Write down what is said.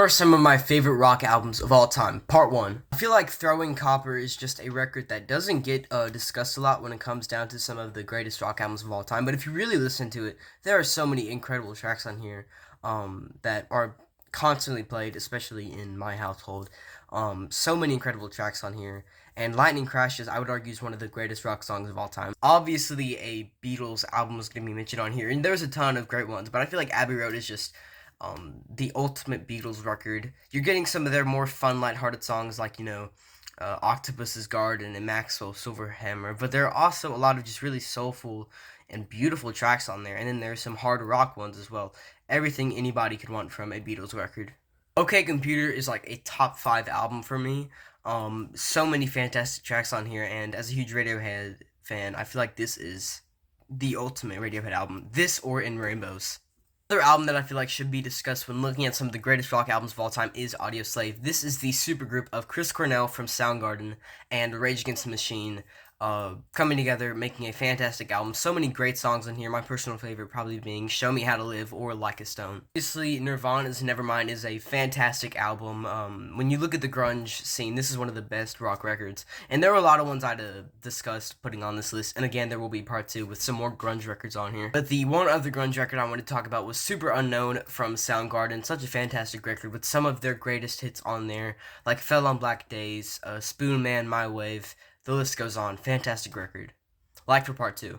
Are some of my favorite rock albums of all time. Part 1. I feel like Throwing Copper is just a record that doesn't get discussed a lot when it comes down to some of the greatest rock albums of all time. But if you really listen to it, there are so many incredible tracks on here that are constantly played, especially in my household. So many incredible tracks on here. And Lightning Crashes, I would argue, is one of the greatest rock songs of all time. Obviously, a Beatles album is going to be mentioned on here, and there's a ton of great ones, but I feel like Abbey Road is just the ultimate Beatles record. You're getting some of their more fun, lighthearted songs like, Octopus's Garden and Maxwell Silverhammer, but there are also a lot of just really soulful and beautiful tracks on there, and then there's some hard rock ones as well. Everything anybody could want from a Beatles record. OK Computer is like a top 5 album for me. So many fantastic tracks on here, and as a huge Radiohead fan, I feel like this is the ultimate Radiohead album. This or In Rainbows. Another album that I feel like should be discussed when looking at some of the greatest rock albums of all time is Audioslave. This is the supergroup of Chris Cornell from Soundgarden and Rage Against the Machine coming together, making a fantastic album. So many great songs on here. My personal favorite probably being Show Me How to Live or Like a Stone. Obviously, Nirvana's Nevermind is a fantastic album. When you look at the grunge scene, this is one of the best rock records. And there were a lot of ones I'd discussed putting on this list. And again, there will be part 2 with some more grunge records on here. But the one other grunge record I wanted to talk about was Super Unknown from Soundgarden. Such a fantastic record with some of their greatest hits on there, like Fell on Black Days, Spoon Man, My Wave. The list goes on. Fantastic record. Like for part 2.